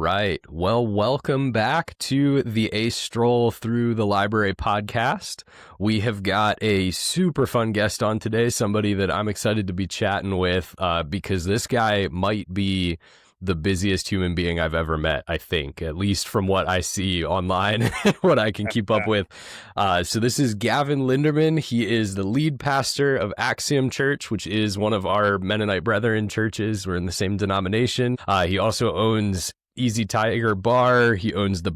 right. Well, welcome back to the Stroll Through the Library podcast. We have got a super fun guest on today, somebody that I'm excited to be chatting with because this guy might be the busiest human being I've ever met, I think, at least from what I see online, what I can keep up with. So this is Gavin Linderman. He is the lead pastor of Axiom Church, which is one of our Mennonite brethren churches. We're in the same denomination. He also owns Easy Tiger Bar. He owns the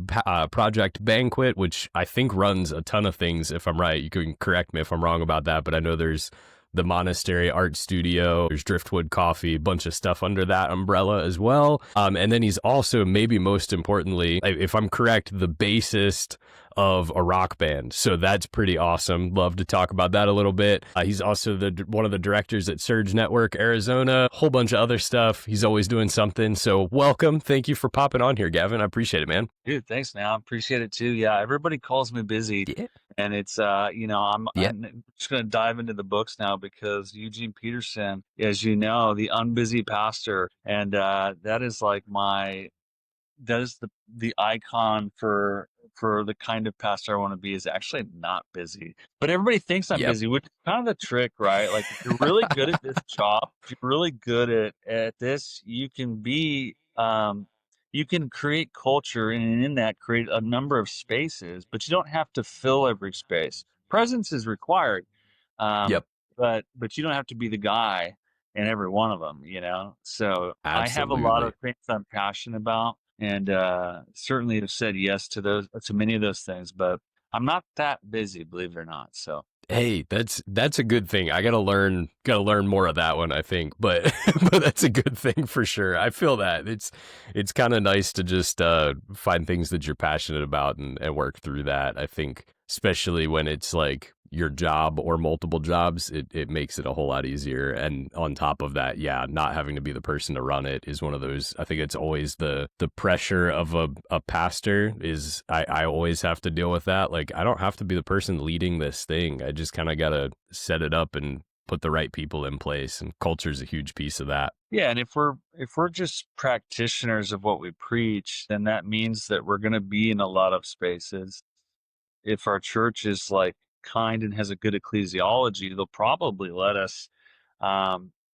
Project Banquet, which I think runs a ton of things, if I'm right. You can correct me if I'm wrong about that, but I know there's the Monastery Art Studio, there's Driftwood Coffee, a bunch of stuff under that umbrella as well. And then he's also, maybe most importantly, if I'm correct, the bassist of a rock band. So that's pretty awesome. Love to talk about that a little bit. He's also one of the directors at Surge Network Arizona, a whole bunch of other stuff. He's always doing something. So welcome. Thank you for popping on here, Gavin. I appreciate it, man. Dude, thanks, man. I appreciate it too. Yeah, everybody calls me busy. Yeah. And it's, I'm just going to dive into the books now because Eugene Peterson, as you know, the unbusy pastor. And that is like the icon for the kind of pastor I want to be, is actually not busy. But everybody thinks I'm busy, which is kind of the trick, right? Like, if you're really good at this job, if you're really good at this, you can be, you can create culture, and in that create a number of spaces, but you don't have to fill every space. Presence is required. But you don't have to be the guy in every one of them, So Absolutely. I have a lot of things I'm passionate about, and certainly have said yes to many of those things, but I'm not that busy, believe it or not. So hey, that's a good thing. I gotta learn more of that one, I think, but but that's a good thing for sure. I feel that it's kind of nice to just find things that you're passionate about and work through that. I think especially when it's like your job or multiple jobs, it makes it a whole lot easier. And on top of that, not having to be the person to run it is one of those. I think it's always the pressure of a pastor is I always have to deal with that. Like, I don't have to be the person leading this thing. I just kind of got to set it up and put the right people in place, and culture is a huge piece of that. Yeah, and if we're just practitioners of what we preach, then that means that we're going to be in a lot of spaces. If our church is like kind and has a good ecclesiology, they'll probably let us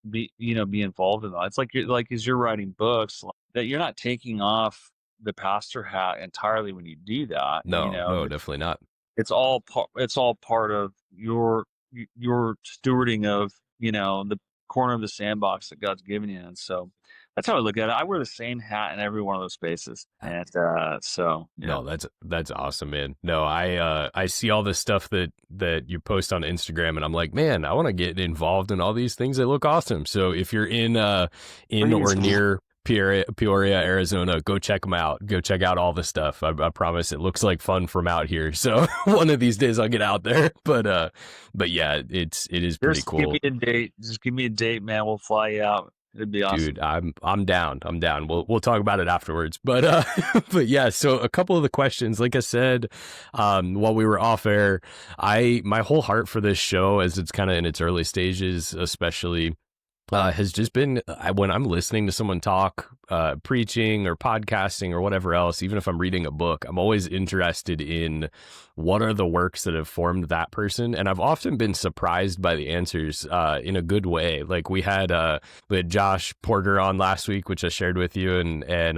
be involved in that. It's like as you're writing books, that you're not taking off the pastor hat entirely when you do that. No, definitely not. It's all part of your stewarding of the corner of the sandbox that God's given you. And so that's how I look at it. I wear the same hat in every one of those spaces. And No, that's awesome, man. No, I see all this stuff that you post on Instagram, and I'm like, man, I want to get involved in all these things that look awesome. So if you're in or near Peoria, Arizona, go check them out. Go check out all the stuff. I promise it looks like fun from out here. So one of these days I'll get out there. But yeah, it is pretty cool. Give me a date. Just give me a date, man. We'll fly you out. It'd be awesome. Dude, I'm down. We'll talk about it afterwards. But but yeah, so a couple of the questions, like I said, while we were off air, my whole heart for this show, as it's kind of in its early stages, especially, has just been when I'm listening to someone talk, preaching or podcasting or whatever else, even if I'm reading a book, I'm always interested in what are the works that have formed that person. And I've often been surprised by the answers in a good way. Like we had Josh Porter on last week, which I shared with you, and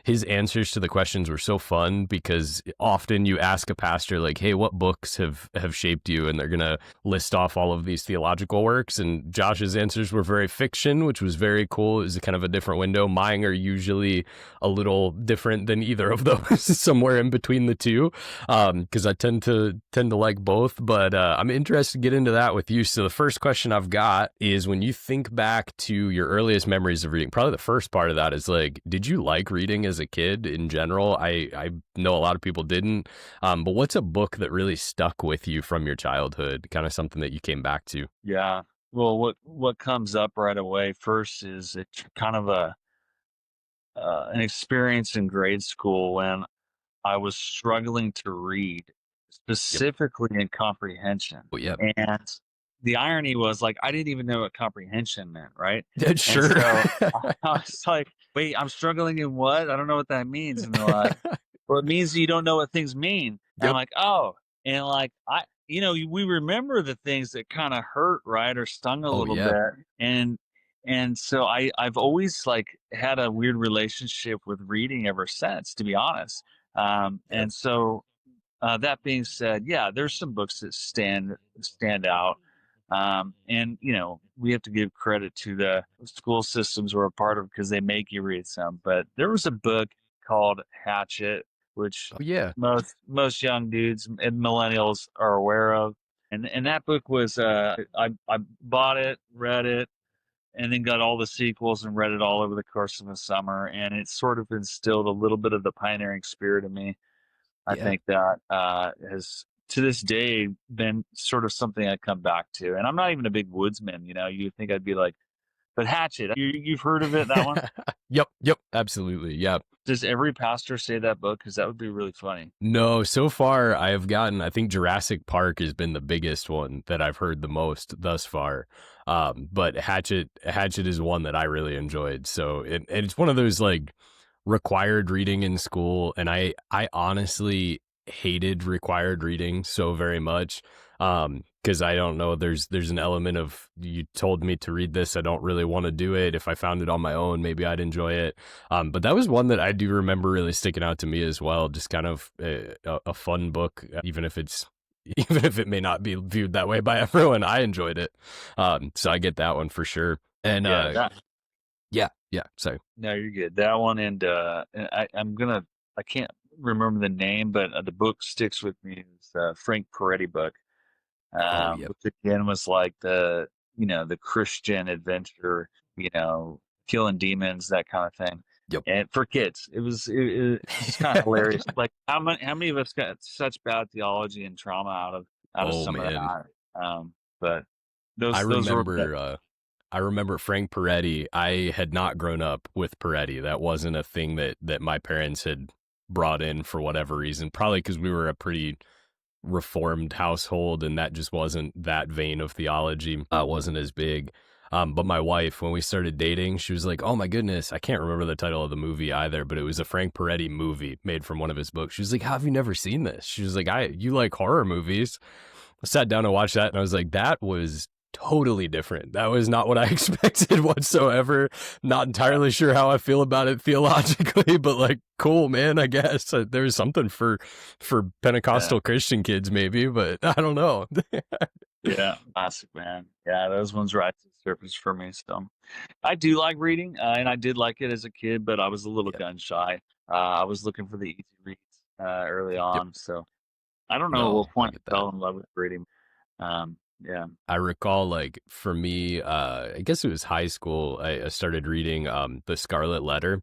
his answers to the questions were so fun, because often you ask a pastor, like, hey, what books have shaped you? And they're going to list off all of these theological works. And Josh's answers were very fiction, which was very cool. It was kind of a different window. Mine are usually a little different than either of those, somewhere in between the two, because I tend to like both. But I'm interested to get into that with you. So the first question I've got is, when you think back to your earliest memories of reading, probably the first part of that is like, did you like reading as a kid in general? I know a lot of people didn't, but what's a book that really stuck with you from your childhood, kind of something that you came back to? Yeah. Well, what comes up right away first is it's kind of an experience in grade school when I was struggling to read, specifically in comprehension. Well, yeah. And the irony was, like, I didn't even know what comprehension meant, right? Sure. And so I was like, wait, I'm struggling in what? I don't know what that means. And they're like, well, it means you don't know what things mean. And I'm Yep. like, oh, and like we remember the things that kind of hurt, right, or stung a Oh little yeah. bit, and so I've always like had a weird relationship with reading ever since, to be honest. Yeah. And so that being said, yeah, there's some books that stand out, and we have to give credit to the school systems we're a part of because they make you read some. But there was a book called Hatchet, which Oh yeah. most young dudes and millennials are aware of, and that book was I bought it, read it, and then got all the sequels and read it all over the course of the summer, and it sort of instilled a little bit of the pioneering spirit in me. I Yeah. think that has to this day been sort of something I come back to. And I'm not even a big woodsman, you'd think I'd be like, but Hatchet, you've heard of it, that one? Yep. Yep. Absolutely. Yeah. Does every pastor say that book? Because that would be really funny. No, so far I have gotten, I think Jurassic Park has been the biggest one that I've heard the most thus far. But Hatchet is one that I really enjoyed. So it's one of those like required reading in school. And I honestly hated required reading so very much. Cause I don't know, there's an element of, you told me to read this, I don't really want to do it. If I found it on my own, maybe I'd enjoy it. But that was one that I do remember really sticking out to me as well. Just kind of a fun book, even if it may not be viewed that way by everyone. I enjoyed it, so I get that one for sure. And Yeah, that. yeah. Sorry. No, you're good. That one, and I can't remember the name, but the book sticks with me. It's Frank Peretti book. Oh yeah. Which again was like the Christian adventure, killing demons, that kind of thing. Yep. And for kids, it's just kind of hilarious. Like how many of us got such bad theology and trauma out of Oh some of man. that? But I those were remember I remember Frank Peretti. I had not grown up with Peretti. That wasn't a thing that my parents had brought in for whatever reason. Probably because we were a pretty reformed household and that just wasn't that vein of theology. Wasn't as big. But my wife, when we started dating, she was like, "Oh my goodness, I can't remember the title of the movie either, but it was a Frank Peretti movie made from one of his books." She was like, "How have you never seen this?" She was like, "You like horror movies?" I sat down and watched that, and I was like, "That was totally different. That was not what I expected whatsoever. Not entirely sure how I feel about it theologically, but like, cool, man. I guess there's something for yeah, Pentecostal Christian kids, maybe, but I don't know." yeah, classic, man. Yeah, those ones rise to the surface for me. So I do like reading, and I did like it as a kid, but I was a little Yeah. gun shy. I was looking for the easy reads early Yep. on, so I don't know at No, what I point get I that. fell in love with reading. Yeah. I recall, like, for me, I guess it was high school. I started reading The Scarlet Letter,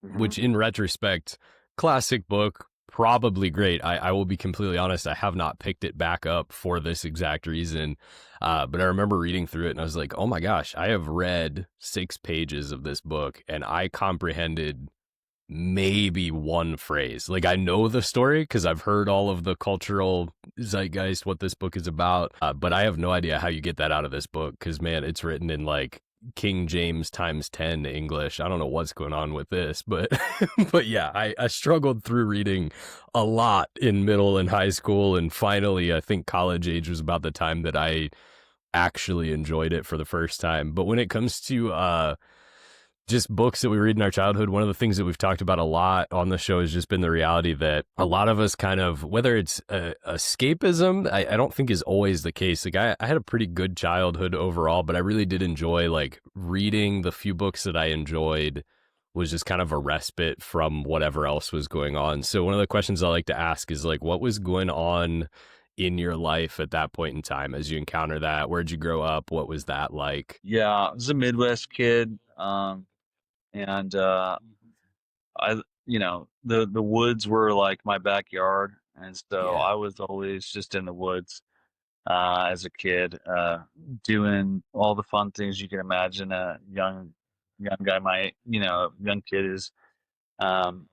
Hmm. which in retrospect, classic book, probably great. I will be completely honest, I have not picked it back up for this exact reason. But I remember reading through it and I was like, oh my gosh, I have read 6 pages of this book and I comprehended maybe one phrase. Like I know the story because I've heard all of the cultural zeitgeist, what this book is about, but I have no idea how you get that out of this book because man, it's written in like King James times 10 English. I don't know what's going on with this, but but yeah, I struggled through reading a lot in middle and high school, and finally I think college age was about the time that I actually enjoyed it for the first time. But when it comes to just books that we read in our childhood, one of the things that we've talked about a lot on the show has just been the reality that a lot of us kind of, whether it's escapism, I don't think is always the case. Like I had a pretty good childhood overall, but I really did enjoy like reading. The few books that I enjoyed was just kind of a respite from whatever else was going on. So one of the questions I like to ask is like, what was going on in your life at that point in time as you encounter that? Where'd you grow up? What was that like? Yeah, I was a Midwest kid, and the woods were like my backyard, and so Yeah. I was always just in the woods as a kid, doing all the fun things you can imagine a young guy might, young kid is. Um,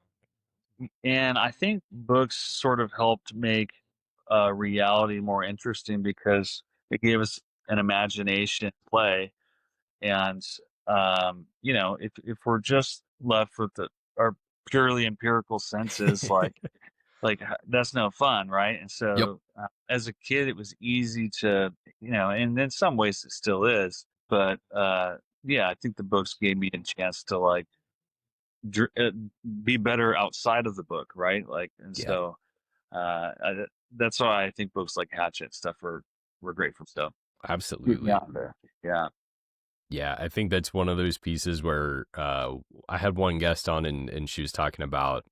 and I think books sort of helped make reality more interesting because it gave us an imagination to play. And if we're just left with our purely empirical senses, like that's no fun, right? And Yep. so as a kid, it was easy to, and in some ways it still is, but yeah, I think the books gave me a chance to like dr- uh, be better outside of the book, right? Like, and Yeah, so that's why I think books like Hatchet and stuff were great for stuff. Get me absolutely. out there. Yeah. Yeah, I think that's one of those pieces where I had one guest on and she was talking about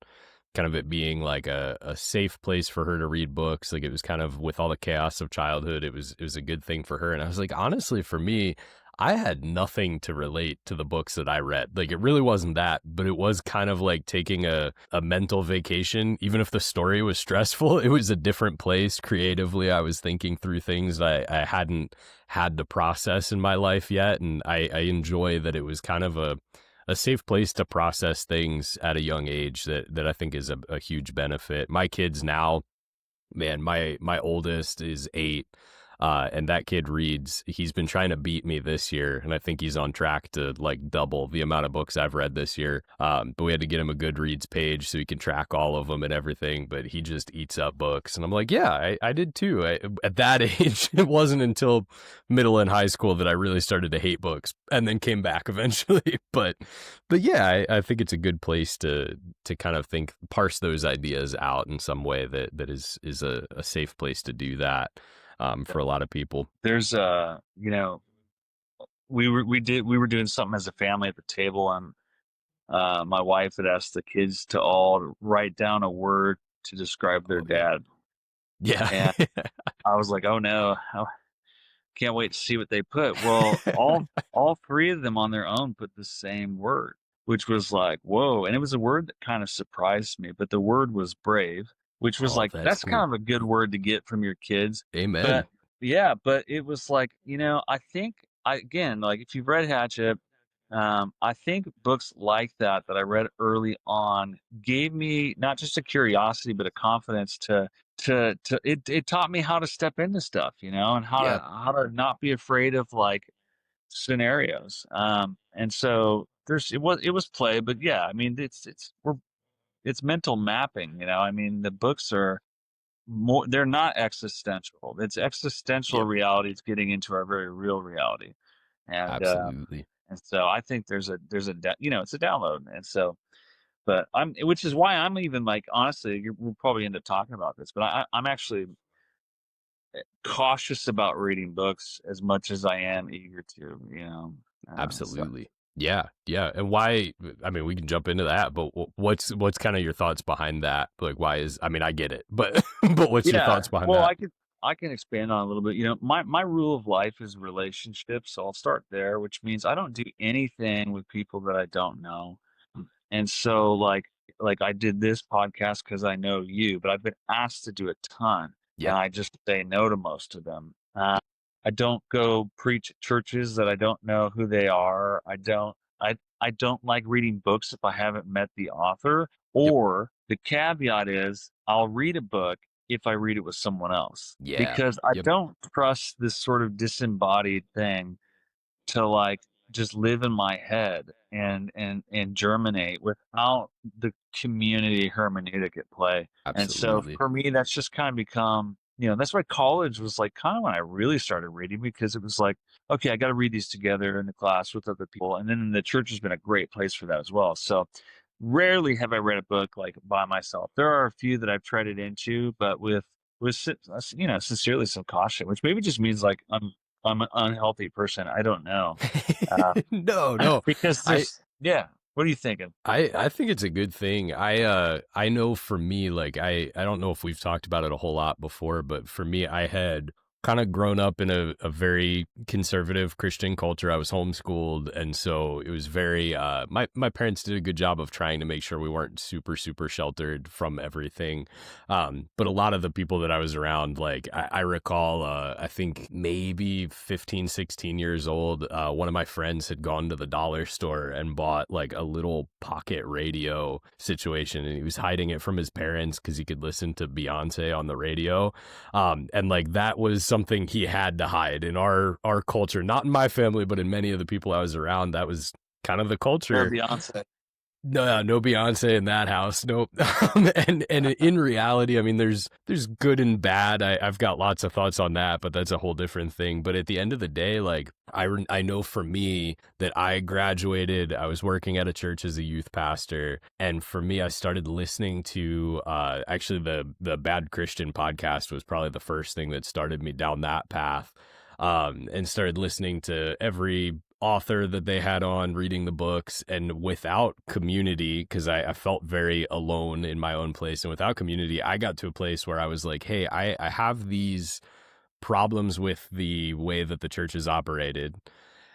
kind of it being like a safe place for her to read books. Like it was kind of with all the chaos of childhood, it was a good thing for her. And I was like, honestly, for me, I had nothing to relate to the books that I read. Like it really wasn't that, but it was kind of like taking a mental vacation. Even if the story was stressful, it was a different place. Creatively, I was thinking through things that I hadn't had to process in my life yet. And I enjoy that it was kind of a safe place to process things at a young age that I think is a huge benefit. My kids now, man, my oldest is 8, and that kid reads. He's been trying to beat me this year, and I think he's on track to like double the amount of books I've read this year. But we had to get him a Goodreads page so he can track all of them and everything. But he just eats up books, and I'm like, yeah, I did too. At that age, it wasn't until middle and high school that I really started to hate books, and then came back eventually. But yeah, I think it's a good place to kind of parse those ideas out in some way that is a safe place to do that for a lot of people. There's we were doing something as a family at the table, and my wife had asked the kids to all write down a word to describe their Oh yeah. dad. Yeah. And I was like, oh no, I can't wait to see what they put. Well, all three of them on their own put the same word, which was like, whoa. And it was a word that kind of surprised me, but the word was brave, which was Oh, like, that's that's kind cool. of a good word to get from your kids. Amen. But yeah, but it was like, I think again, like if you've read Hatchet, I think books like that I read early on gave me not just a curiosity, but a confidence it taught me how to step into stuff, and Yeah, how to not be afraid of like scenarios. And so it was play, but yeah, I mean it's mental mapping, I mean the books are more, they're not existential. It's existential yep, realities getting into our very real reality. And absolutely. and so I think it's a download. And so but which is why I'm even like, honestly, we'll probably end up talking about this, but I'm actually cautious about reading books as much as I am eager to, so Absolutely. Yeah, yeah. And why? I mean, we can jump into that, but what's kind of your thoughts behind that? Like, why is? I mean, I get it, but but what's your yeah. thoughts behind Well, that? I can expand on it a little bit. My rule of life is relationships, so I'll start there, which means I don't do anything with people that I don't know. And so like I did this podcast because I know you, but I've been asked to do a ton, and Yep. I just say no to most of them. I don't go preach at churches that I don't know who they are. I don't like reading books if I haven't met the author. Yep. Or the caveat is I'll read a book if I read it with someone else, Yeah. because I Yep. don't trust this sort of disembodied thing to like just live in my head and germinate without the community hermeneutic at play. And so Absolutely. for me, that's just kind of become, that's why college was like kind of when I really started reading, because it was like, okay, I got to read these together in the class with other people. And then the church has been a great place for that as well. So rarely have I read a book like by myself. There are a few that I've tried it into, but sincerely some caution, which maybe just means like I'm an unhealthy person. I don't know. Uh, No, no. because I yeah. What are you thinking? I think it's a good thing. I know for me, like I don't know if we've talked about it a whole lot before, but for me, I had kind of grown up in a very conservative Christian culture. I was homeschooled, and so it was very my parents did a good job of trying to make sure we weren't super sheltered from everything. But a lot of the people that I was around, like I recall I think maybe 15, 16 years old, one of my friends had gone to the dollar store and bought like a little pocket radio situation, and he was hiding it from his parents because he could listen to Beyonce on the radio. And like that was something he had to hide in our culture, not in my family, but in many of the people I was around. That was kind of the Or culture. Beyonce? No Beyonce in that house. Nope. And in reality, I mean, there's good and bad. I've got lots of thoughts on that, but that's a whole different thing. But at the end of the day, like I know for me that I graduated. I was working at a church as a youth pastor, and for me, I started listening to actually the Bad Christian podcast was probably the first thing that started me down that path. And started listening to every author that they had on, reading the books, and without community, because I felt very alone in my own place, and without community I got to a place where I was like, hey, I have these problems with the way that the church is operated,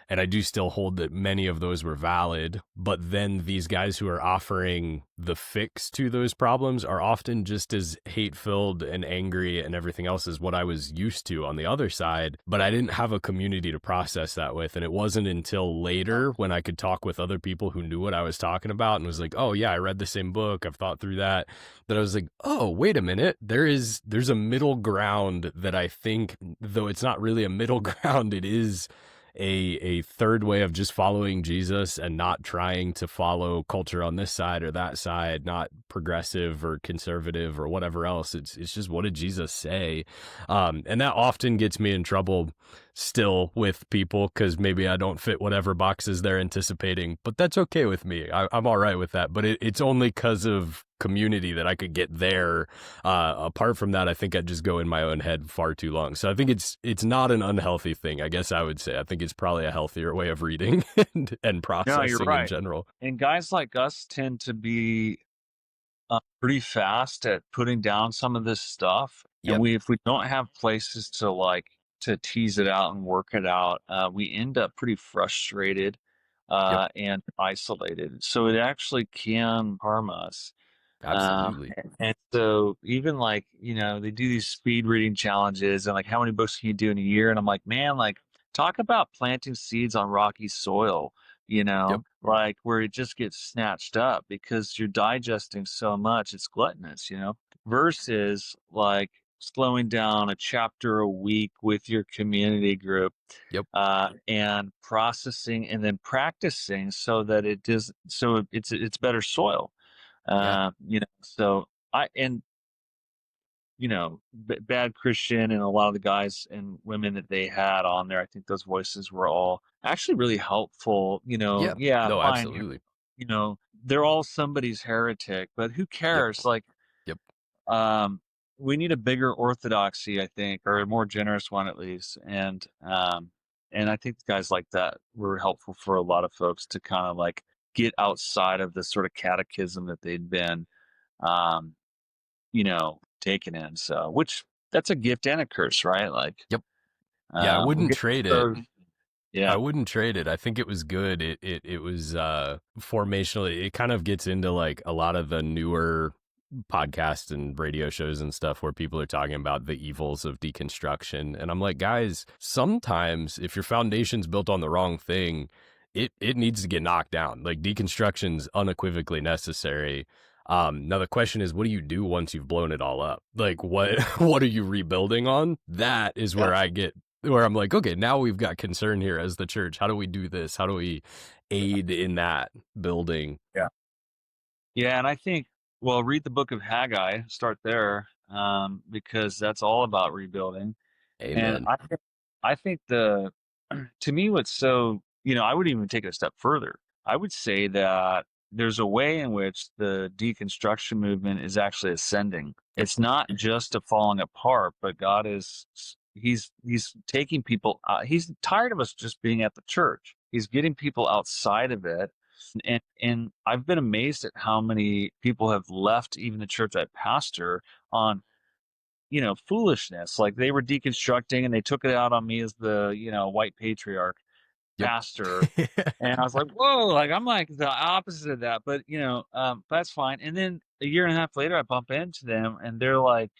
and I do still hold that many of those were valid. But then these guys who are offering the fix to those problems are often just as hate filled and angry and everything else as what I was used to on the other side. But I didn't have a community to process that with. And it wasn't until later when I could talk with other people who knew what I was talking about and was like, oh, yeah, I read the same book. I've thought through that. That I was like, oh, wait a minute. There's a middle ground that I think, though it's not really a middle ground, it is a third way of just following Jesus and not trying to follow culture on this side or that side, not progressive or conservative or whatever else. It's just, what did Jesus say? And that often gets me in trouble still with people because maybe I don't fit whatever boxes they're anticipating, but that's okay with me. I'm all right with that. But it's only because of community that I could get there. Apart from that, I think I'd just go in my own head far too long. So I think it's not an unhealthy thing, I guess I would say. I think it's probably a healthier way of reading and No, you're processing in right. general. And guys like us tend to be pretty fast at putting down some of this stuff. And Yep. if we don't have places to tease it out and work it out, we end up pretty frustrated Yep. and isolated. So it actually can harm us. Absolutely. And so even like, they do these speed reading challenges and like, how many books can you do in a year? And I'm like, man, like, talk about planting seeds on rocky soil, Yep. like where it just gets snatched up because you're digesting so much, it's gluttonous, versus like slowing down a chapter a week with your community group, Yep. and processing and then practicing so that it's better soil. Yeah. So Bad Christian and a lot of the guys and women that they had on there, I think those voices were all actually really helpful. Yeah. Yeah, No, fine. absolutely. They're all somebody's heretic, but who Yep. cares? Like, Yep. um, we need a bigger orthodoxy, I think, or a more generous one at least. And I think guys like that were helpful for a lot of folks to kind of like get outside of the sort of catechism that they'd been, um, taken in. So, which that's a gift and a curse, right? Like, Yep. Yeah, I we wouldn't get to trade it. serve. Yeah. I wouldn't trade it. I think it was good. It was formationally. It kind of gets into like a lot of the newer podcasts and radio shows and stuff where people are talking about the evils of deconstruction. And I'm like, guys, sometimes if your foundation's built on the wrong thing, it needs to get knocked down. Like deconstruction's unequivocally necessary. Now the question is, what do you do once you've blown it all up? Like what what are you rebuilding on? That is Yeah. where I'm like, okay, now we've got concern here as the church. How do we do this? How do we aid in that building? Yeah. Yeah. And I think, well, read the book of Haggai, start there, because that's all about rebuilding. And Amen. I think to me, what's so, I would even take it a step further. I would say that there's a way in which the deconstruction movement is actually ascending. Yep. It's not just a falling apart, but God he's taking people, he's tired of us just being at the church. He's getting people outside of it. And I've been amazed at how many people have left even the church I pastor on foolishness. Like they were deconstructing and they took it out on me as the, white patriarch Yep. pastor. And I was like, whoa, like I'm like the opposite of that. But that's fine. And then a year and a half later I bump into them and they're like,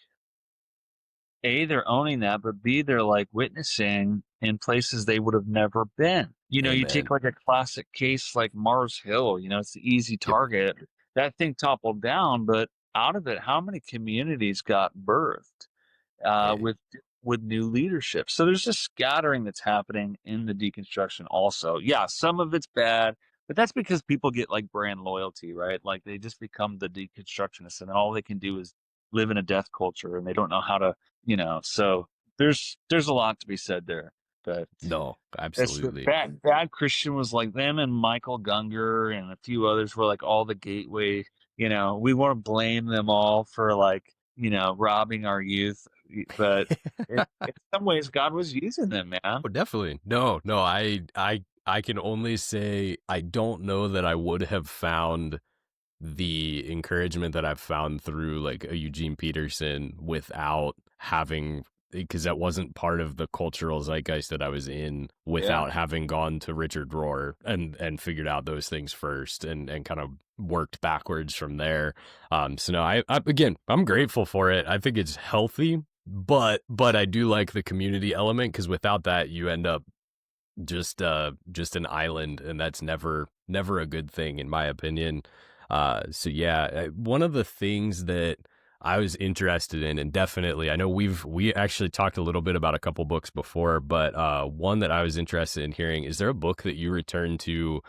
A, they're owning that, but B, they're like witnessing in places they would have never been. You take Amen. like a classic case like Mars Hill, it's the easy Yep. target. That thing toppled down, but out of it, how many communities got birthed? Hey. With new leadership. So there's just scattering that's happening in the deconstruction also. Yeah, some of it's bad. But that's because people get like brand loyalty, right? Like they just become the deconstructionists, and then all they can do is live in a death culture, and they don't know how to, So there's a lot to be said there, but No, it's the absolutely. bad Christian was like them and Michael Gungor and a few others were like all the gateway. We want to blame them all for like robbing our youth, but in some ways God was using them, man. Oh, definitely. No, I can only say I don't know that I would have found the encouragement that I've found through like a Eugene Peterson without having, because that wasn't part of the cultural zeitgeist that I was in, Yeah. without having gone to Richard Rohr and figured out those things first and kind of worked backwards from there. So no, I again, I'm grateful for it. I think it's healthy, but I do like the community element, because without that you end up just an island, and that's never a good thing in my opinion. So yeah, one of the things that I was interested in, and definitely I know we actually talked a little bit about a couple books before, but one that I was interested in hearing, is there a book that you return to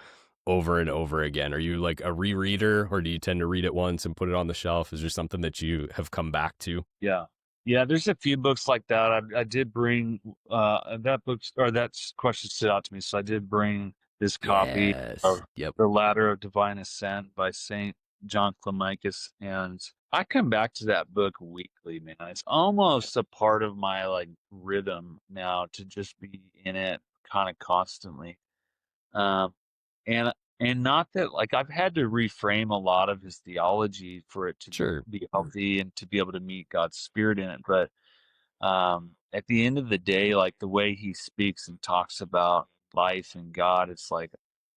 over and over again? Are you like a rereader, or do you tend to read it once and put it on the shelf? Is there something that you have come back to? Yeah. Yeah, there's a few books like that. I did bring that book, or that question stood out to me. So I did bring this copy of Yes. Yep. The Ladder of Divine Ascent by Saint John Climacus, and I come back to that book weekly, man. It's almost a part of my like rhythm now to just be in it kind of constantly. Um, and not that like I've had to reframe a lot of his theology for it to Sure. be healthy and to be able to meet God's spirit in it. But at the end of the day, like the way he speaks and talks about life and God, it's like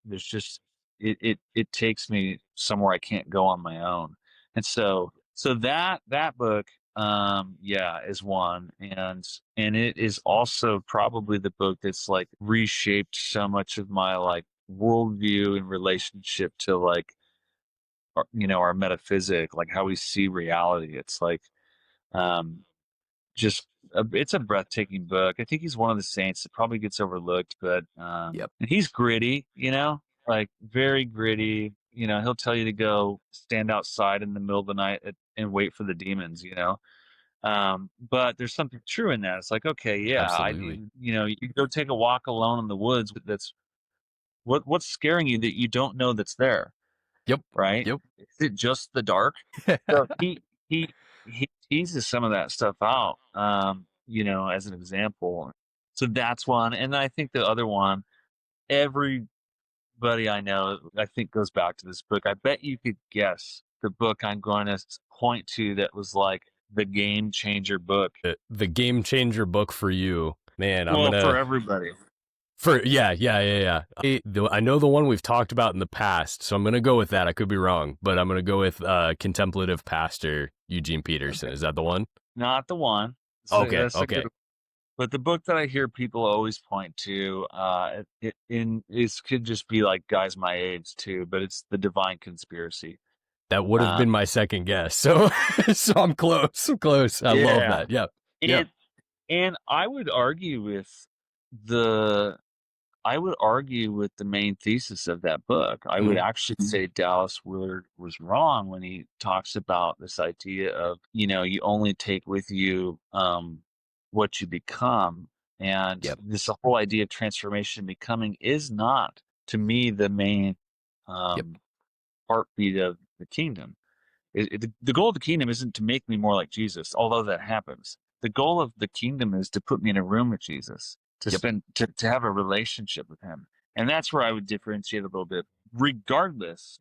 there's just it takes me somewhere I can't go on my own. And so that book, yeah, is one. And it is also probably the book that's like reshaped so much of my like worldview and relationship to like our metaphysic, like how we see reality. It's like um just it's a breathtaking book. I think he's one of the saints that probably gets overlooked, but Yep. and he's gritty, like very gritty. He'll tell you to go stand outside in the middle of the night and wait for the demons. But there's something true in that. It's like, okay, yeah, I Absolutely. do. You go take a walk alone in the woods. That's what's scaring you that you don't know that's there, Yep. right? Yep. Is it just the dark? So he he teases some of that stuff out, as an example. So that's one, and I think the other one, everybody I know, I think goes back to this book. I bet you could guess the book I'm going to point to that was like the game changer book. The game changer book for you, man. I'm Well, for gonna everybody. for yeah. I know the one we've talked about in the past, so I'm gonna go with that. I could be wrong, but I'm gonna go with contemplative pastor Eugene Peterson. Okay. Is that the one? Not the one. So Okay. that's a Okay. good. But the book that I hear people always point to, it could just be like guys my age too, but it's The Divine Conspiracy. That would have Uh, been my second guess. So so I'm close. I'm close. I love yeah, that. Yep. Yep. and I would argue with the the main thesis of that book. I would Mhm. actually say Dallas Willard was wrong when he talks about this idea of, you only take with you what you become. And Yep. this whole idea of transformation and becoming is not, to me, the main Yep. um, heartbeat of the kingdom. The goal of the kingdom isn't to make me more like Jesus, although that happens. The goal of the kingdom is to put me in a room with Jesus, to Yep. spend, to have a relationship with him. And that's where I would differentiate a little bit. Regardless,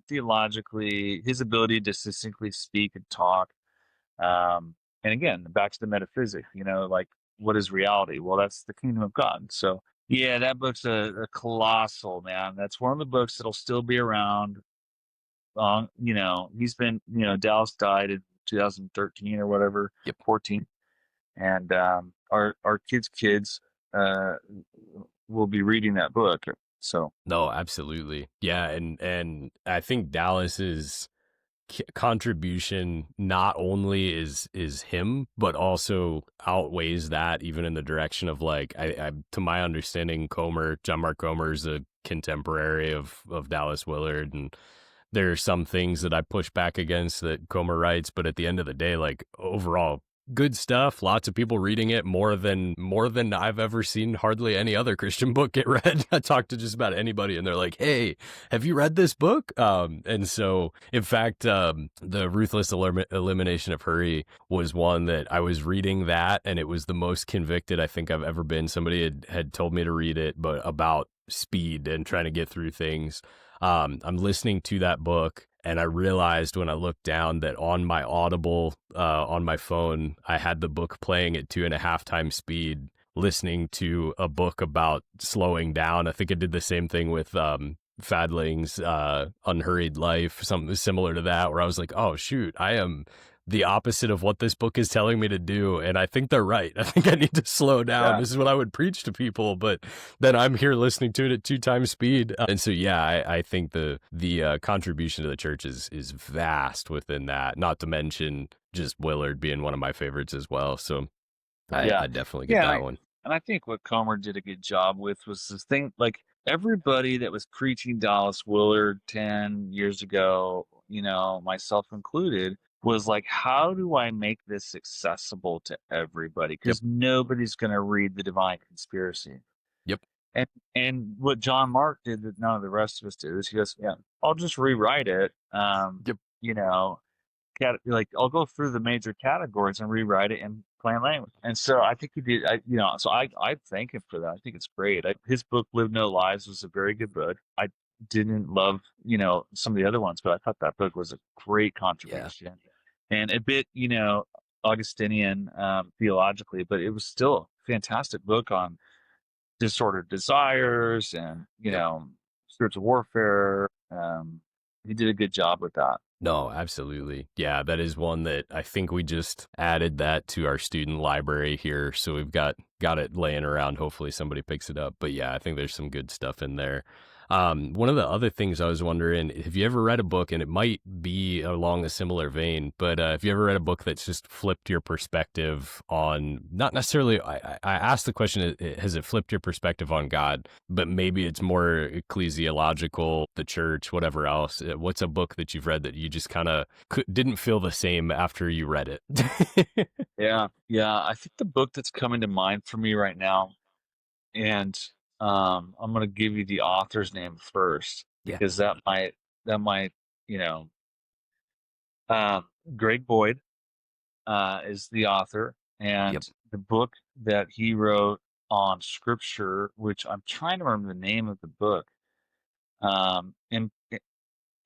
theologically, his ability to succinctly speak and talk. And again, back to the metaphysic, like what is reality? Well, that's the kingdom of God. So yeah, that book's a colossal, man. That's one of the books that'll still be around. He's been, Dallas died in 2013 or whatever, Yep. 14, and our kids uh, will be reading that book. So No, absolutely. Yeah, and I think Dallas's contribution not only is him, but also outweighs that, even in the direction of like, I to my understanding, John Mark Comer is a contemporary of Dallas Willard, and there are some things that I push back against that Comer writes, but at the end of the day, like overall good stuff. Lots of people reading it, more than I've ever seen hardly any other Christian book get read. I talk to just about anybody and they're like, "Hey, have you read this book?" And so in fact, the Ruthless Elimination of Hurry was one that I was reading that, and it was the most convicted I think I've ever been. Somebody had told me to read it, but about speed and trying to get through things. I'm listening to that book, and I realized when I looked down that on my Audible, on my phone, I had the book playing at 2.5 times speed, listening to a book about slowing down. I think I did the same thing with Fadling's Unhurried Life, something similar to that, where I was like, oh, shoot, I am the opposite of what this book is telling me to do. And I think they're right. I think I need to slow down. Yeah. This is what I would preach to people, but then I'm here listening to it at 2 times speed. And so, yeah, I think the contribution to the church is vast within that, not to mention just Willard being one of my favorites as well. So I definitely get that one. And I think what Comer did a good job with was this thing, like everybody that was preaching Dallas Willard 10 years ago, myself included, was like, how do I make this accessible to everybody? Because nobody's going to read The Divine Conspiracy. Yep. And what John Mark did that none of the rest of us did is he goes, yeah, I'll just rewrite it. I'll go through the major categories and rewrite it in plain language. And so I think he did, so I thank him for that. I think it's great. His book, Live No Lies, was a very good book. I didn't love, some of the other ones, but I thought that book was a great contribution and a bit, Augustinian theologically, but it was still a fantastic book on disordered desires and, spiritual warfare. He did a good job with that. No, absolutely. Yeah, that is one that I think we just added that to our student library here. So we've got it laying around. Hopefully somebody picks it up. But yeah, I think there's some good stuff in there. One of the other things I was wondering, have you ever read a book, and it might be along a similar vein, but have you ever read a book that's just flipped your perspective on, not necessarily, I asked the question, has it flipped your perspective on God, but maybe it's more ecclesiological, the church, whatever else. What's a book that you've read that you just kind of didn't feel the same after you read it? Yeah. I think the book that's coming to mind for me right now, and I'm going to give you the author's name first, because that might, Greg Boyd is the author, and the book that he wrote on scripture, which I'm trying to remember the name of the book,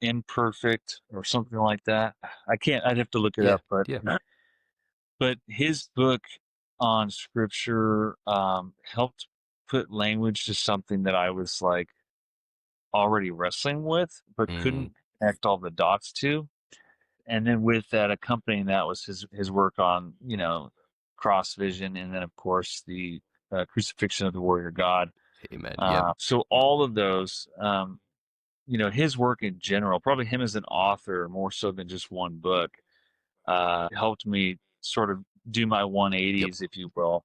Imperfect or something like that. I'd have to look it up, but his book on scripture helped put language to something that I was like already wrestling with, but couldn't connect all the dots to. And then with that, accompanying that was his work on, cross vision. And then of course the crucifixion of the warrior God. Amen. So all of those, his work in general, probably him as an author more so than just one book, helped me sort of do my 180s, if you will.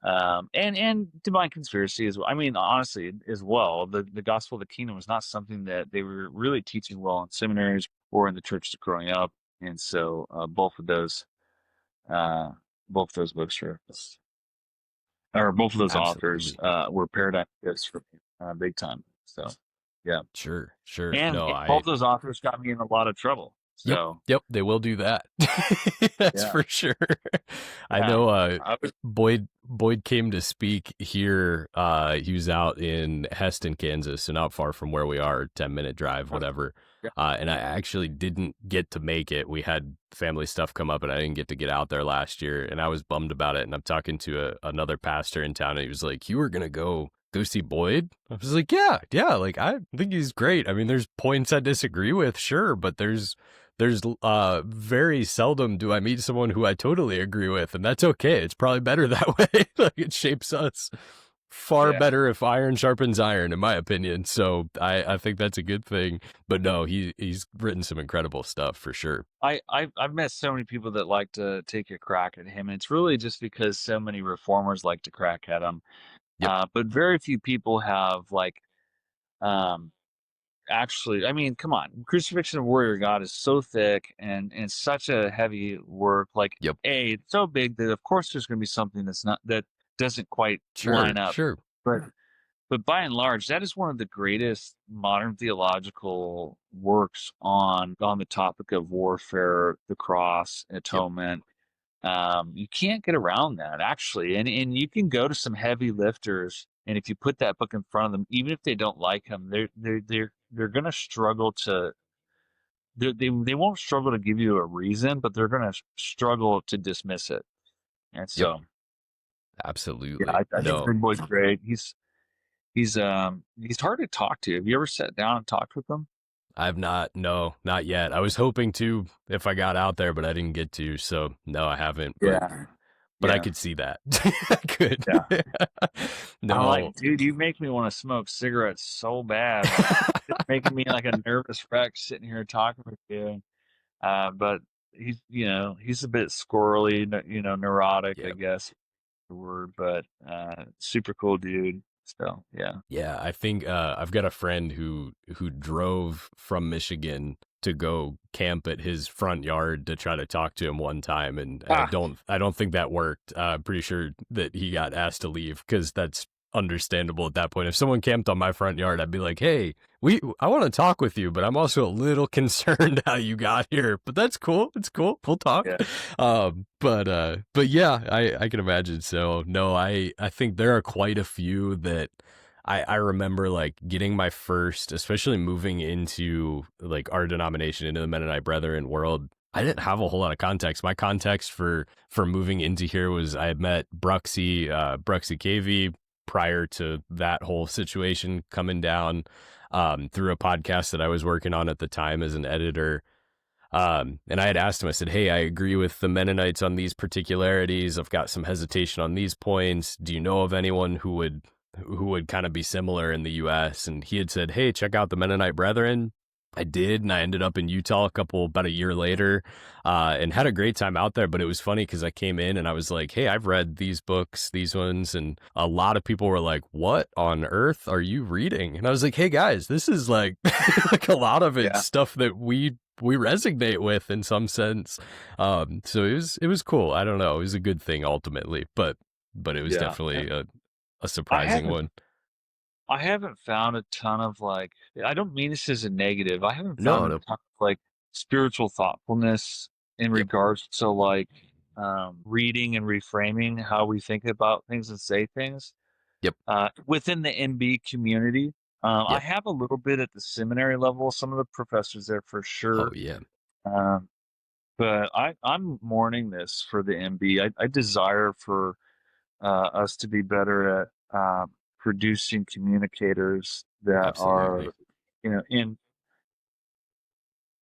And Divine Conspiracy as well. I mean, honestly, as well, the gospel of the kingdom was not something that they were really teaching well in seminaries or in the church growing up. And so both of those books both of those authors were paradigm shifts for me, big time. So, yeah. Sure. And both those authors got me in a lot of trouble. So Yep, they will do that. That's for sure. I know Boyd came to speak here. He was out in Heston, Kansas, so not far from where we are, 10-minute drive, whatever. And I actually didn't get to make it. We had family stuff come up and I didn't get out there last year, and I was bummed about it. And I'm talking to another pastor in town, and he was like, "You were going to go see Boyd?" I was like, yeah, like I think he's great. I mean, there's points I disagree with, sure, but there's very seldom do I meet someone who I totally agree with, and that's okay. It's probably better that way. Like, it shapes us far better if iron sharpens iron, in my opinion. So I think that's a good thing. But no, he's written some incredible stuff for sure. I've met so many people that like to take a crack at him, and it's really just because so many reformers like to crack at him. But very few people have like um, actually, I mean, come on, Crucifixion of Warrior God is so thick and such a heavy work. Like, Yep. it's so big that of course there's going to be something that doesn't quite Sure. line up. Sure. But by and large, that is one of the greatest modern theological works on the topic of warfare, the cross, Yep. atonement. You can't get around that actually, and you can go to some heavy lifters, and if you put that book in front of them, even if they don't like him, they're going to struggle to. They won't struggle to give you a reason, but they're going to struggle to dismiss it. And Yep. so, yeah, Absolutely. I think No, Big Boy's great. He's hard to talk to. Have you ever sat down and talked with him? I've not. No, not yet. I was hoping to if I got out there, but I didn't get to. So no, I haven't. Yeah. But I Yeah. could see that. I could. Yeah. I'm No. like, dude, you make me want to smoke cigarettes so bad. Like, it's making me like a nervous wreck sitting here talking with you. But he's a bit squirrely, neurotic, I Yeah. guess the word, but super cool dude. So yeah. Yeah, I think I've got a friend who drove from Michigan to go camp at his front yard to try to talk to him one time, and Ah, I don't think that worked. Pretty sure that he got asked to leave because that's understandable at that point. If someone camped on my front yard, I'd be like, "Hey, I want to talk with you, but I'm also a little concerned how you got here. But that's cool. It's cool. We'll talk." yeah, But yeah, I can imagine. So no, I think there are quite a few that I remember like getting my first, especially moving into like our denomination, into the Mennonite Brethren world. I didn't have a whole lot of context. My context for moving into here was I had met Bruxy KV prior to that whole situation coming down, through a podcast that I was working on at the time as an editor. And I had asked him, I said, "Hey, I agree with the Mennonites on these particularities. I've got some hesitation on these points. Do you know of anyone who would kind of be similar in the US?" And he had said, "Hey, check out the Mennonite Brethren." I did, and I ended up in Utah about a year later, and had a great time out there. But it was funny because I came in and I was like, "Hey, I've read these books, these ones," and a lot of people were like, "What on earth are you reading?" And I was like, "Hey guys, this is like like a lot of it yeah, stuff that we resonate with in some sense." So it was cool. I don't know, it was a good thing ultimately, but it was yeah. definitely a I surprising haven't one. I haven't found a ton of like, I don't mean this as a negative. I haven't No, found a no. ton of like spiritual thoughtfulness in Yep. regards to like reading and reframing how we think about things and say things Yep. within the MB community. I Yep. have a little bit at the seminary level, some of the professors there for Oh sure. yeah. Um, but I'm mourning this for the MB. I desire for us to be better at producing communicators that Absolutely. are, in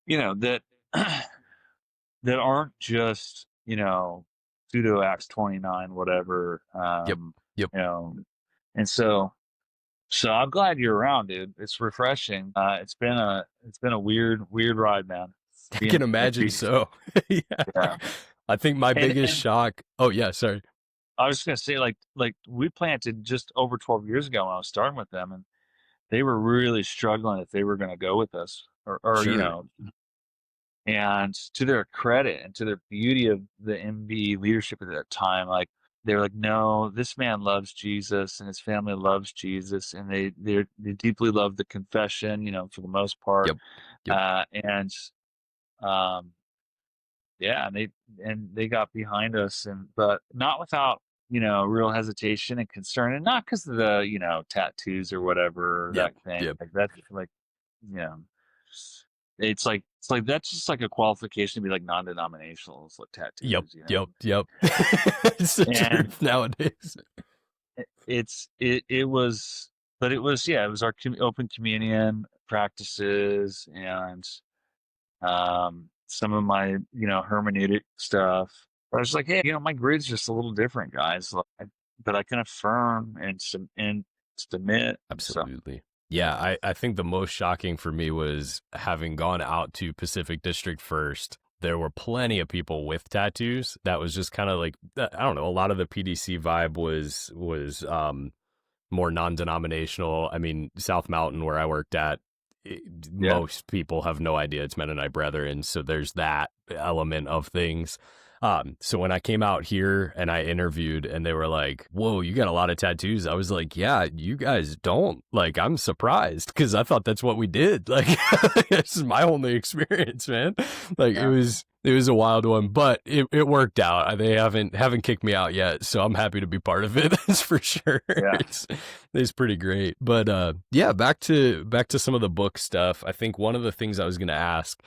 that that aren't just pseudo Acts 29 whatever. Yep. Yep. You know, and so I'm glad you're around, dude. It's refreshing. It's been a weird ride, man. I can Being imagine so. Yeah. yeah. I think my And biggest shock. Oh yeah, sorry. I was just gonna say, like we planted just over 12 years ago when I was starting with them, and they were really struggling if they were going to go with us, or Sure. and to their credit and to their beauty of the MB leadership at that time, like they were like, no, this man loves Jesus and his family loves Jesus, and they deeply love the confession, for the most part, Yep. Yep. and um, yeah, and they got behind us, but not without real hesitation and concern, and not because of the tattoos or whatever Yep. that thing Yep. like that's like you know it's like that's just like a qualification to be like non-denominational. It's like Yep. tattoos, Yep. Yep. It's the and truth nowadays. it was, but it was, yeah, it was our open communion practices and some of my hermeneutic stuff. But I was like, hey, my grid's just a little different, guys. Like, but I can affirm and submit. So Absolutely. Yeah, I think the most shocking for me was having gone out to Pacific District first. There were plenty of people with tattoos. That was just kind of like I don't know. A lot of the PDC vibe was more non-denominational. I mean, South Mountain, where I worked at, Yeah. most people have no idea it's Mennonite Brethren. So there's that element of things. So when I came out here and I interviewed and they were like, whoa, you got a lot of tattoos. I was like, yeah, you guys don't. Like, I'm surprised because I thought that's what we did. Like, this is my only experience, man. Like, Yeah. it was a wild one, but it worked out. They haven't kicked me out yet, so I'm happy to be part of it. That's for sure. Yeah. It's pretty great. But yeah, back to some of the book stuff. I think one of the things I was going to ask,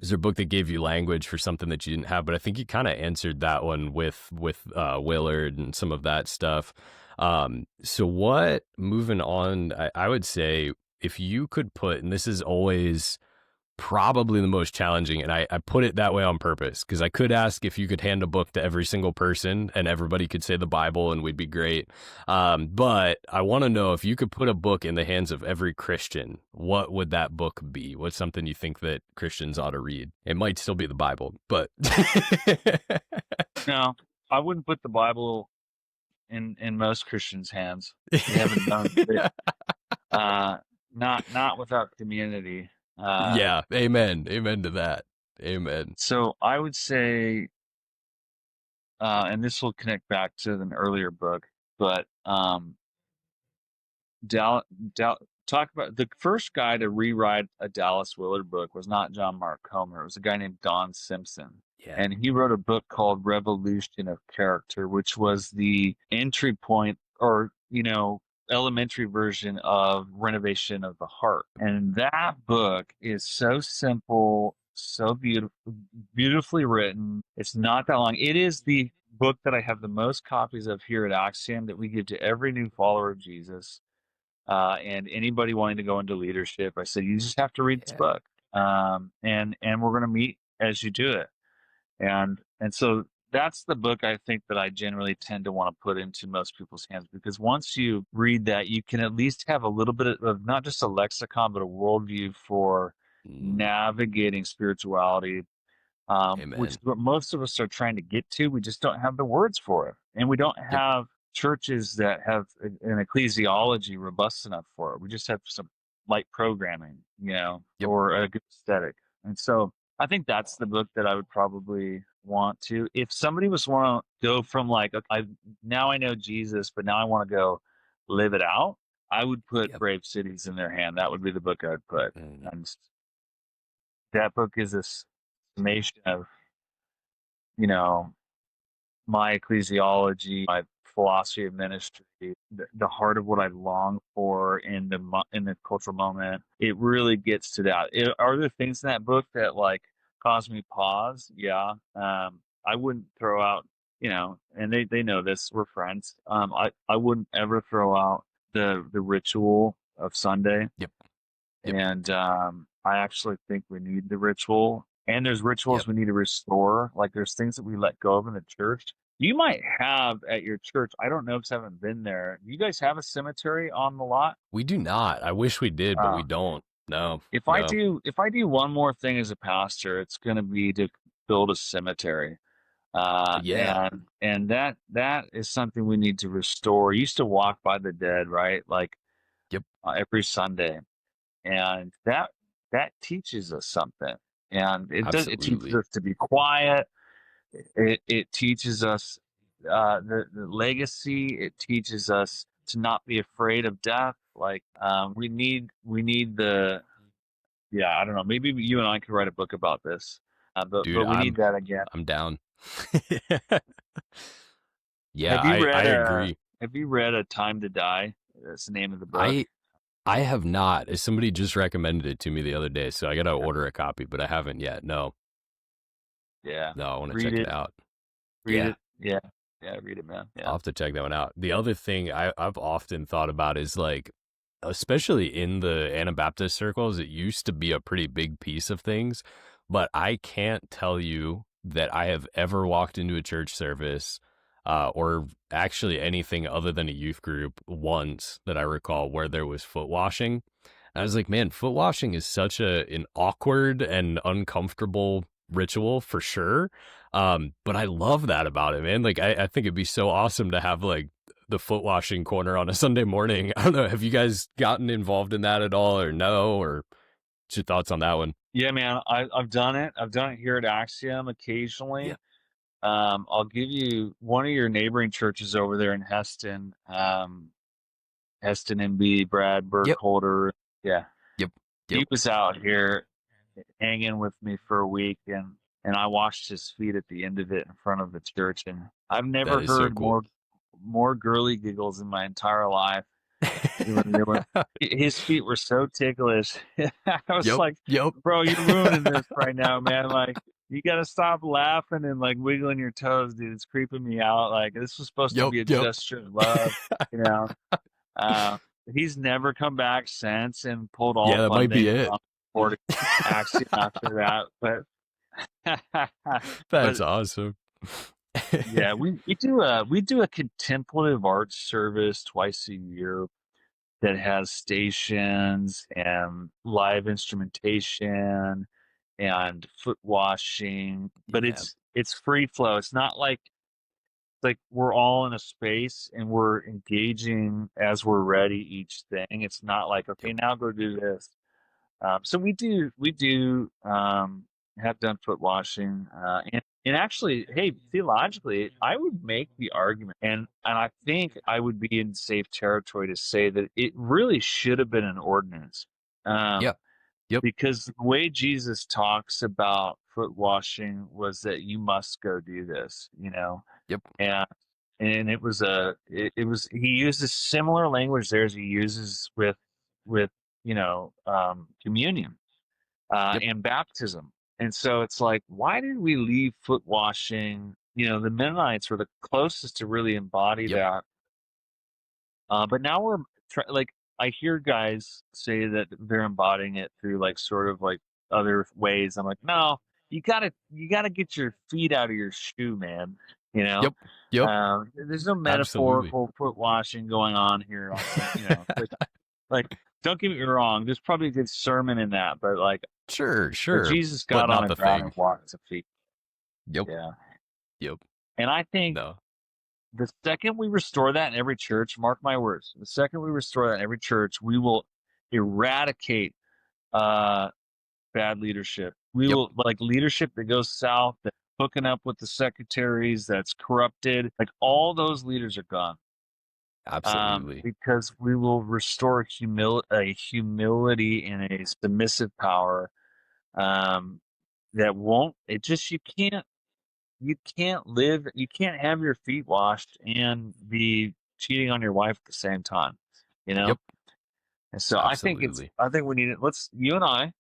is there a book that gave you language for something that you didn't have? But I think you kind of answered that one with Willard and some of that stuff. So what? Moving on, I would say if you could put, and this is always probably the most challenging, and I put it that way on purpose because I could ask if you could hand a book to every single person and everybody could say the Bible and we'd be great. But I want to know if you could put a book in the hands of every Christian, what would that book be? What's something you think that Christians ought to read? It might still be the Bible, but No, I wouldn't put the Bible in most Christians' hands. We haven't done it. Not without community. Yeah, amen to that. Amen. So I would say, and this will connect back to an earlier book, but talk about the first guy to rewrite a Dallas Willard book was not John Mark Comer. It was a guy named Don Simpson. Yeah. And he wrote a book called Revolution of Character, which was the entry point or, elementary version of Renovation of the Heart. And that book is so simple, so beautifully written. It's not that long. It is the book that I have the most copies of here at Axiom that we give to every new follower of Jesus. And anybody wanting to go into leadership. I said, you just have to read this book. And we're going to meet as you do it. And so that's the book I think that I generally tend to want to put into most people's hands, because once you read that, you can at least have a little bit of not just a lexicon, but a worldview for navigating spirituality, which is what most of us are trying to get to. We just don't have the words for it. And we don't have churches that have an ecclesiology robust enough for it. We just have some light programming, or a good aesthetic. And so I think that's the book that I would probably want to. If somebody was want to go from like, okay, now I know Jesus, but now I want to go live it out, I would put Brave Cities in their hand. That would be the book I would put. And that book is a summation of, my ecclesiology, my philosophy of ministry, the heart of what I long for in the cultural moment. It really gets to that. Are there things in that book that like cause me pause? Yeah. I wouldn't throw out, and they know this. We're friends. I wouldn't ever throw out the ritual of Sunday. Yep. And I actually think we need the ritual. And there's rituals we need to restore. Like there's things that we let go of in the church. You might have at your church, I don't know because I haven't been there. Do you guys have a cemetery on the lot? We do not. I wish we did, but we don't. No. If I do one more thing as a pastor, it's going to be to build a cemetery. And that is something we need to restore. I used to walk by the dead, right? Like every Sunday. And that teaches us something. And it teaches us to be quiet. It teaches us the legacy. It teaches us to not be afraid of death. Like we need the I don't know. Maybe you and I could write a book about this. But we need that again. I'm down. I agree. Have you read A Time to Die? That's the name of the book. I have not. Somebody just recommended it to me the other day, so I got to order a copy, but I haven't yet. No. Yeah. No, I want to check it out. Read it. Yeah. Yeah, read it, man. Yeah. I'll have to check that one out. The other thing I've often thought about is like, especially in the Anabaptist circles, it used to be a pretty big piece of things, but I can't tell you that I have ever walked into a church service or actually anything other than a youth group once that I recall where there was foot washing. I was like, man, foot washing is such an awkward and uncomfortable ritual for sure. But I love that about it, man. Like, I think it'd be so awesome to have like the foot washing corner on a Sunday morning. I don't know. Have you guys gotten involved in that at all, or no? Or what's your thoughts on that one? Yeah, man, I've done it. I've done it here at Axiom Yeah. occasionally. I'll give you one of your neighboring churches over there in Heston. Heston MB, Brad Yep. Burkholder. Yeah. Yep. He Yep. was out here hanging with me for a week, and I washed his feet at the end of it in front of the church. And I've That never is so heard cool. more girly giggles in my entire life. His feet were so ticklish. I was Yep. like, Yep. bro, you're ruining this right now, man. Like, you got to stop laughing and like wiggling your toes, dude. It's creeping me out. Like, this was supposed to Yep. be a Yep. gesture of love, you know. He's never come back since and pulled all Yeah, that might be funding it. from Ford Axiom after that. That's But awesome. yeah, we do a contemplative arts service twice a year that has stations and live instrumentation and foot washing, but Yeah. it's free flow. It's not like we're all in a space and we're engaging as we're ready each thing. It's not like, okay, Yep. now go do this. So we do have done foot washing, and actually, hey, theologically, I would make the argument, and I think I would be in safe territory to say that it really should have been an ordinance, Yeah. Yep. because the way Jesus talks about foot washing was that you must go do this, Yep. and it was he uses similar language there as he uses with communion Yep. and baptism. And so it's like, why did we leave foot washing? The Mennonites were the closest to really embody Yep. that. But now we're like, I hear guys say that they're embodying it through like sort of like other ways. I'm like, no, you gotta get your feet out of your shoe, man. You know, Yep. Yep. there's no Absolutely. metaphorical foot washing going on here. Like, don't get me wrong. There's probably a good sermon in that, but like, but Sure. Jesus But got on not the the ground thing. and walked his feet. Yep. Yeah, Yep. and I think No. the second we restore that in every church, mark my words, the second we restore that in every church, we will eradicate uh, bad leadership. We Yep. will, like, leadership that goes south, that's hooking up with the secretaries, that's corrupted. Like, all those leaders are gone. Absolutely. Because we will restore humility and a submissive power um, that won't. It just you can't have your feet washed and be cheating on your wife at the same time, you know? Yep. And so Absolutely. I think we need it. You and I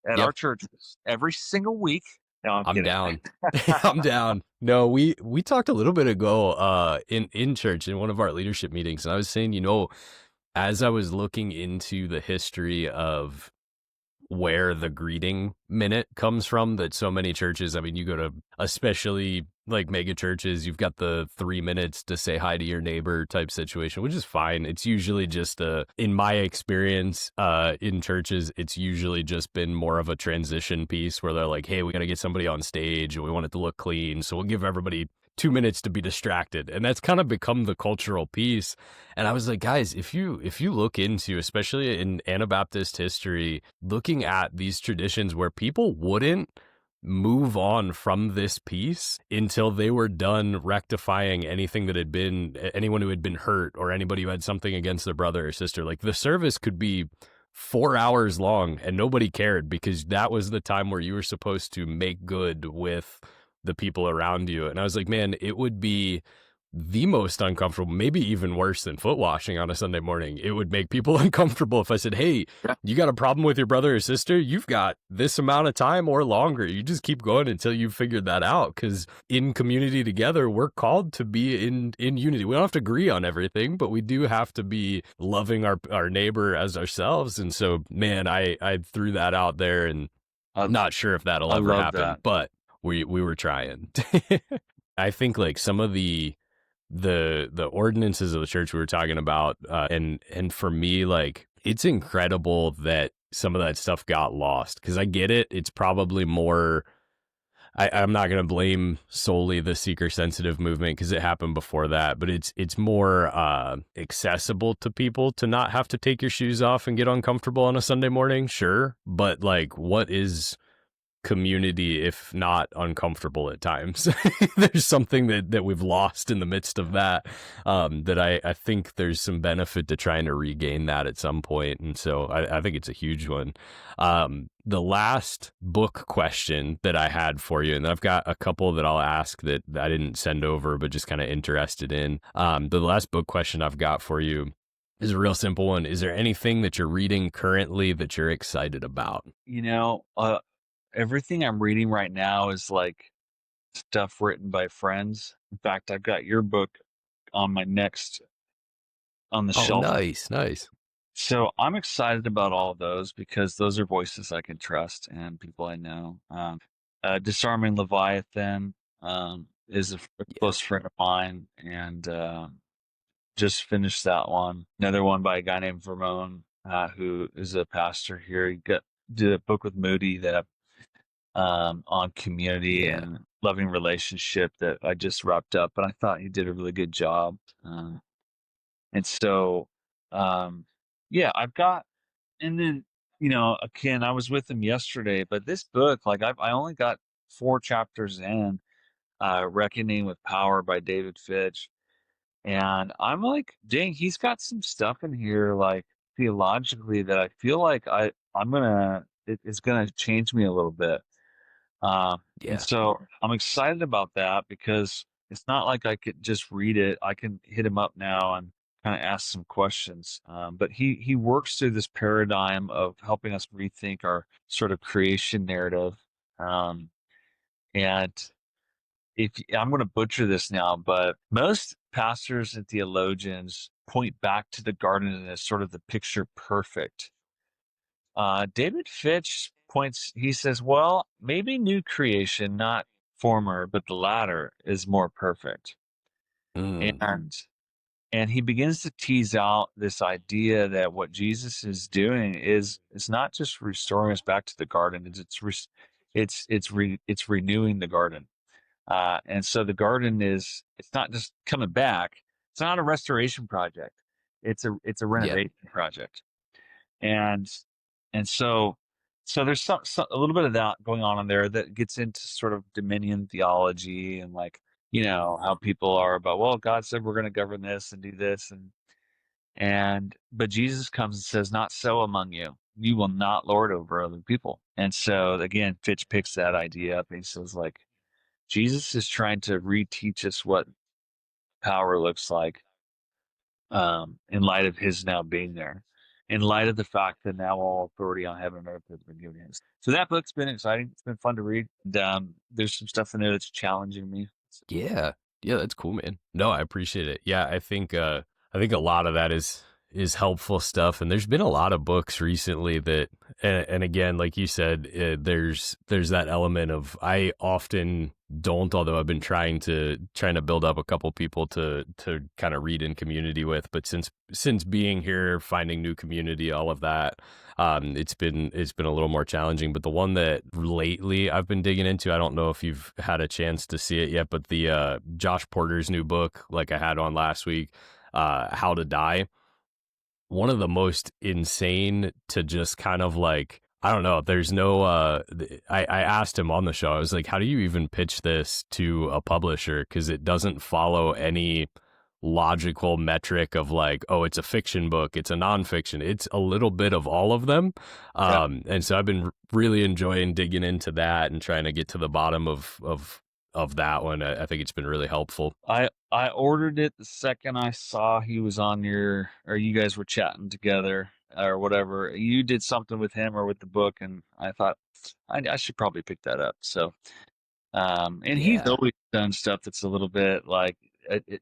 at our Yep. churches every single week. No, I'm I'm kidding. down. I'm down. No, we talked a little bit ago in church in one of our leadership meetings, and I was saying, as I was looking into the history of where the greeting minute comes from, that so many churches, I mean, you go to especially like mega churches, you've got the 3 minutes to say hi to your neighbor type situation, which is fine. It's usually just in my experience in churches, it's usually just been more of a transition piece where they're like, hey, we got to get somebody on stage and we want it to look clean, so we'll give everybody 2 minutes to be distracted. And that's kind of become the cultural piece. And I was like, guys, if you look into, especially in Anabaptist history, looking at these traditions where people wouldn't move on from this piece until they were done rectifying anything that had been, anyone who had been hurt or anybody who had something against their brother or sister, like the service could be 4 hours long and nobody cared, because that was the time where you were supposed to make good with the people around you. And I was like, man, it would be the most uncomfortable, maybe even worse than foot washing on a Sunday morning. It would make people uncomfortable if I said, hey, you got a problem with your brother or sister? You've got this amount of time or longer. You just keep going until you've figured that out. Because in community together, we're called to be in unity. We don't have to agree on everything, but we do have to be loving our neighbor as ourselves. And so, man, I threw that out there, and I'm not sure if that'll ever happen, that. but we were trying. I think like some of the ordinances of the church we were talking about, and for me, like, it's incredible that some of that stuff got lost, because I get it. It's probably more, I'm not going to blame solely the seeker sensitive movement because it happened before that, but it's more accessible to people to not have to take your shoes off and get uncomfortable on a Sunday morning. Sure. But like, what is community if not uncomfortable at times? There's something that we've lost in the midst of that, that I think there's some benefit to trying to regain that at some point. And so I think it's a huge one. The last book question that I had for you, and I've got a couple that I'll ask that I didn't send over, but just kind of interested in. The last book question I've got for you is a real simple one. Is there anything that you're reading currently that you're excited about? Everything I'm reading right now is like stuff written by friends. In fact, I've got your book on my next on the Oh, shelf. nice. So I'm excited about all of those because those are voices I can trust and people I know. Disarming Leviathan is a Yeah. close friend of mine, and just finished that one. Another one by a guy named Vermone, who is a pastor here. Did a book with Moody that on community Yeah. and loving relationship that I just wrapped up, and I thought he did a really good job. And so, um, yeah, I've got, and then, again, I was with him yesterday, but this book, like I only got 4 chapters in, Reckoning with Power by David Fitch. And I'm like, dang, he's got some stuff in here, like theologically, that I feel like it's gonna change me a little bit. And Yeah. so I'm excited about that because it's not like I could just read it. I can hit him up now and kind of ask some questions. But he works through this paradigm of helping us rethink our sort of creation narrative. Um, and if I'm going to butcher this now, but most pastors and theologians point back to the garden as sort of the picture perfect. David Fitch he says, well, maybe new creation, not former, but the latter is more perfect. Mm, And he begins to tease out this idea that what Jesus is doing is not just restoring us back to the garden, it's renewing the garden. And so the garden it's not just coming back. It's not a restoration project. It's a yeah. renovation project. And so there's a little bit of that going on in there that gets into sort of dominion theology and like, how people are about, well, God said we're going to govern this and do this but Jesus comes and says, not so among you. You will not lord over other people. And so again, Fitch picks that idea up and he says like, Jesus is trying to reteach us what power looks like, in light of his now being there, in light of the fact that now all authority on heaven and earth has been given him. So that book's been exciting. It's been fun to read. And, there's some stuff in there that's challenging me. Yeah. Yeah, that's cool, man. No, I appreciate it. Yeah, I think a lot of that is helpful stuff, and there's been a lot of books recently that and again, like you said, there's that element of I often don't, although I've been trying to build up a couple people to kind of read in community with, but since being here, finding new community, all of that, it's been a little more challenging. But the one that lately I've been digging into, I don't know if you've had a chance to see it yet, but the Josh Porter's new book, like I had on last week, How to Die. One of the most insane to just kind of like, I don't know, there's no I asked him on the show, I was like, how do you even pitch this to a publisher? Because it doesn't follow any logical metric of like, oh, it's a fiction book, it's a nonfiction, it's a little bit of all of them. Yeah. And so I've been really enjoying digging into that and trying to get to the bottom of that one. I think it's been really helpful. I ordered it the second I saw he was on or you guys were chatting together or whatever. You did something with him or with the book, and I thought I should probably pick that up. So, and he's Yeah. always done stuff that's a little bit like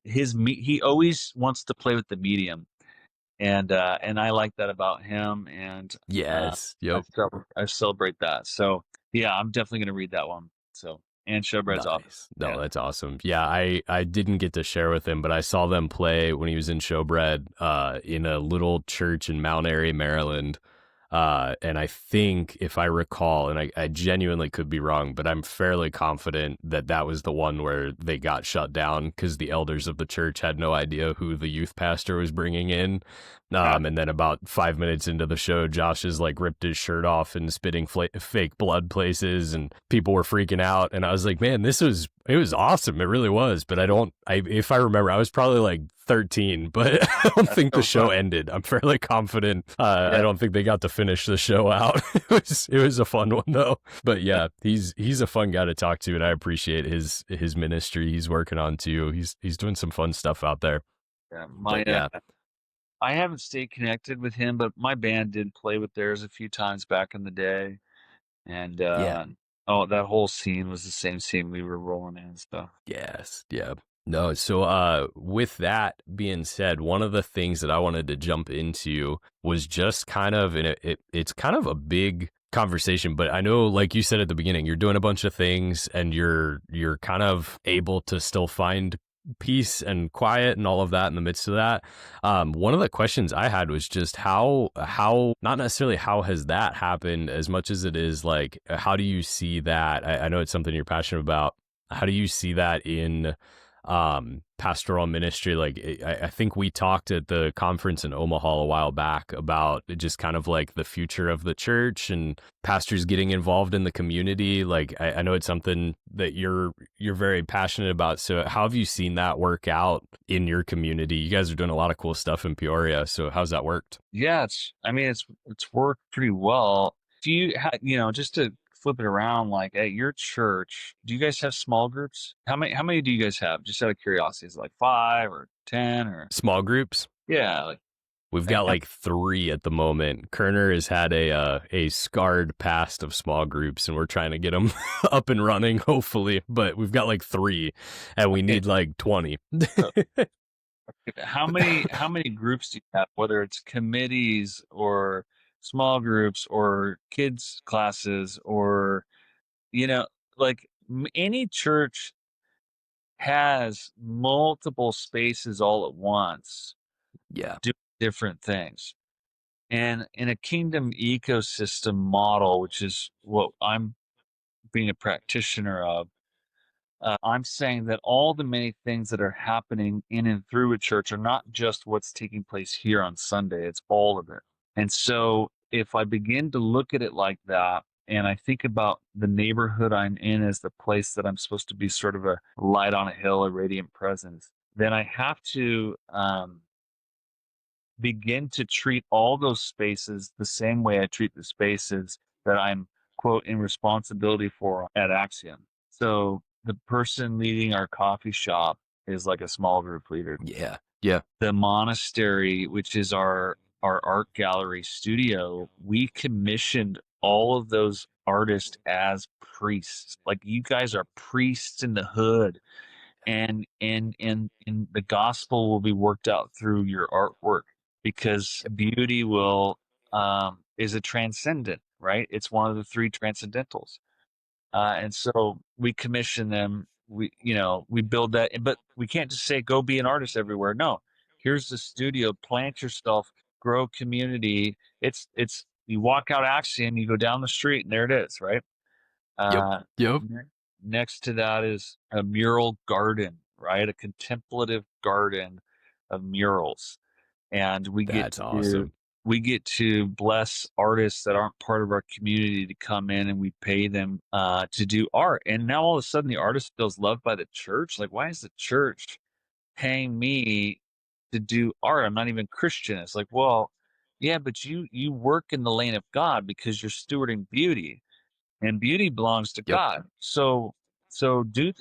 he always wants to play with the medium, and I like that about him, and Yes. Yep. I celebrate that. So yeah, I'm definitely gonna read that one. So and Showbread's off. Nice. No, Yeah. that's awesome. Yeah, I didn't get to share with him, but I saw them play when he was in Showbread in a little church in Mount Airy, Maryland. And I think, if I recall, and I genuinely could be wrong, but I'm fairly confident that that was the one where they got shut down because the elders of the church had no idea who the youth pastor was bringing in. And then about 5 minutes into the show, Josh has like ripped his shirt off and spitting fake blood places, and people were freaking out. And I was like, man, it was awesome. It really was. But if I remember, I was probably like 13, but I don't think the show ended. I'm fairly confident. I don't think they got to finish the show out. It was a fun one though. But yeah, he's a fun guy to talk to, and I appreciate his ministry he's working on too. He's doing some fun stuff out there. Yeah, I haven't stayed connected with him, but my band did play with theirs a few times back in the day, and that whole scene was the same scene we were rolling in. So yes, yeah. No, so with that being said, one of the things that I wanted to jump into was just kind of, and it's kind of a big conversation, but I know, like you said at the beginning, you're doing a bunch of things and you're kind of able to still find peace and quiet and all of that in the midst of that. One of the questions I had was just how not necessarily how has that happened as much as it is like, how do you see that? I know it's something you're passionate about. How do you see that in pastoral ministry? Like, I think we talked at the conference in Omaha a while back about just kind of like the future of the church and pastors getting involved in the community. Like, I know it's something that you're very passionate about. So how have you seen that work out in your community? You guys are doing a lot of cool stuff in Peoria. So how's that worked? Yeah, it's worked pretty well. Do you just to flip it around, like at your church, do you guys have small groups? How many do you guys have? Just out of curiosity, is it like 5 or 10 or Small groups? yeah, like We've got like 3 at the moment. Kerner has had a scarred past of small groups, and we're trying to get them up and running, hopefully. But we've got like 3, and we need like 20. how many groups do you have? Whether it's committees or small groups or kids classes or you know, like any church has multiple spaces all at once Yeah. doing different things. And in a kingdom ecosystem model, which is what I'm being a practitioner of, I'm saying that all the many things that are happening in and through a church are not just what's taking place here on Sunday, it's all of it. And so if I begin to look at it like that, and I think about the neighborhood I'm in as the place that I'm supposed to be sort of a light on a hill, a radiant presence, then I have to begin to treat all those spaces the same way I treat the spaces that I'm, quote, in responsibility for at Axiom. So the person leading our coffee shop is like a small group leader. Yeah. Yeah. The monastery, which is our art gallery studio, we commissioned all of those artists as priests. Like, you guys are priests in the hood, and the gospel will be worked out through your artwork, because beauty will is a transcendent, right? It's one of the 3 transcendentals. And so we commission them. We build that, but we can't just say, go be an artist everywhere. No, here's the studio, plant yourself, grow community. It's you walk out Axiom, you go down the street, and there it is, right? Yep. Yep. Next to that is a mural garden, right? A contemplative garden of murals. And That's awesome. we get to bless artists that aren't part of our community to come in, and we pay them to do art. And now all of a sudden the artist feels loved by the church. Like, why is the church paying me to do art? I'm not even Christian. It's like, well, yeah, but you work in the lane of God because you're stewarding beauty, and beauty belongs to Yep. God. So do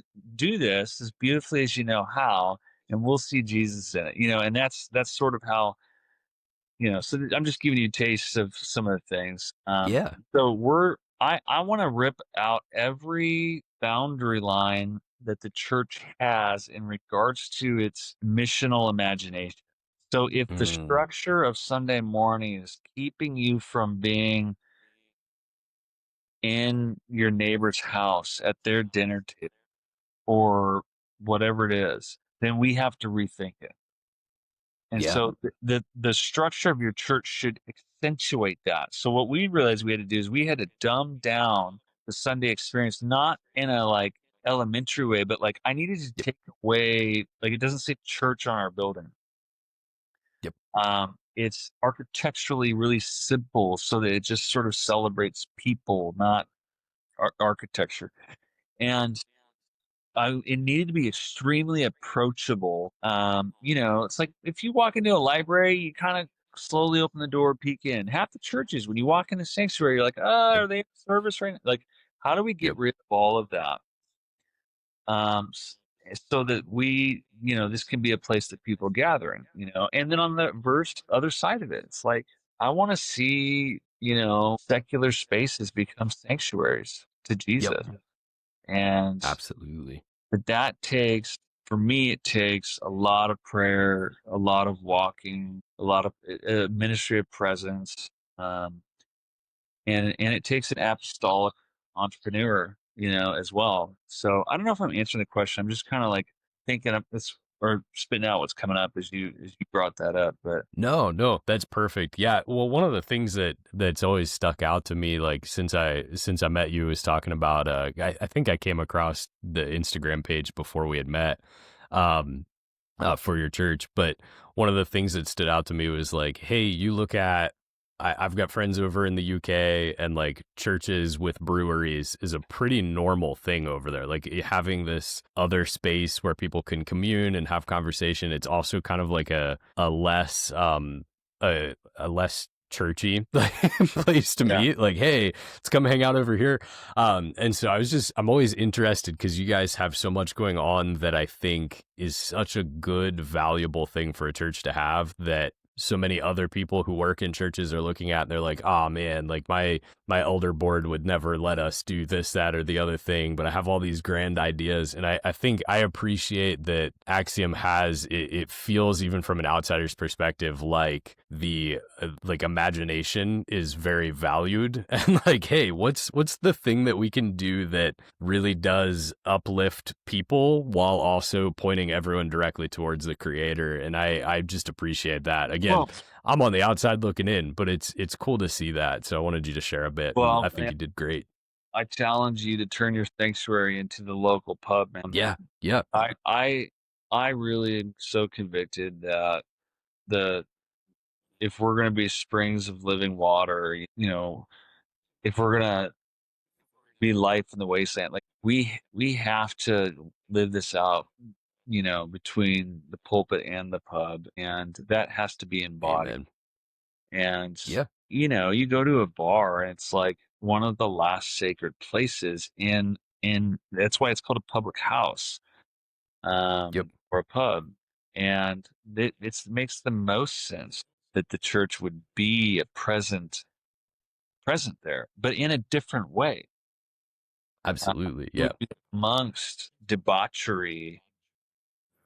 this as beautifully as you know how, and we'll see Jesus in it. And that's sort of how, so I'm just giving you tastes of some of the things. Yeah. So I want to rip out every boundary line that the church has in regards to its missional imagination. So if the structure of Sunday morning is keeping you from being in your neighbor's house at their dinner table or whatever it is, then we have to rethink it. And Yeah. so the structure of your church should accentuate that. So what we realized we had to do is we had to dumb down the Sunday experience, not in a like elementary way, but like I needed to Yep. take away, like it doesn't say church on our building. Yep. It's architecturally really simple so that it just sort of celebrates people, not architecture. And it needed to be extremely approachable. It's like if you walk into a library, you kind of slowly open the door, peek in. Half the churches, when you walk in the sanctuary, you're like, oh, Yep. are they in service right now? Like, how do we get Yep. rid of all of that? Um, s- so that this can be a place that people are gathering, and then on the other side of it, it's like, I want to see, secular spaces become sanctuaries to Yep. Jesus. And Absolutely. but for me, it takes a lot of prayer, a lot of walking, a lot of ministry of presence, um, and it takes an apostolic entrepreneur, as well. So I don't know if I'm answering the question. I'm just kind of like thinking of this or spitting out what's coming up as you brought that up. But No, no, that's perfect. Yeah. Well, one of the things that's always stuck out to me, like since I met you, was talking about I think I came across the Instagram page before we had met. Um for your church. But one of the things that stood out to me was like, hey, you look at, I've got friends over in the UK, and like churches with breweries is a pretty normal thing over there. Like having this other space where people can commune and have conversation. It's also kind of like a less a less churchy place to yeah, meet. Like, hey, let's come hang out over here. And so I'm always interested because you guys have so much going on that I think is such a good, valuable thing for a church to have, that so many other people who work in churches are looking at and they're like, oh man, like my elder board would never let us do this, that, or the other thing, but I have all these grand ideas. And I think I appreciate that Axiom has it feels, even from an outsider's perspective, like the like imagination is very valued. And like, hey, what's the thing that we can do that really does uplift people while also pointing everyone directly towards the creator? And I just appreciate that. Again, well, I'm on the outside looking in, but it's cool to see that. So I wanted you to share a bit, and I think man, you did great. I challenge you to turn your sanctuary into the local pub, man. Yeah. Yeah. I really am so convicted that the if we're going to be springs of living water, if we're going to be life in the wasteland, like we have to live this out, between the pulpit and the pub, and that has to be embodied. Amen. And Yeah. you go to a bar and it's like one of the last sacred places in that's why it's called a public house, Yep. or a pub. And it makes the most sense that the church would be a present there, but in a different way. Absolutely. It Yeah. would be amongst debauchery,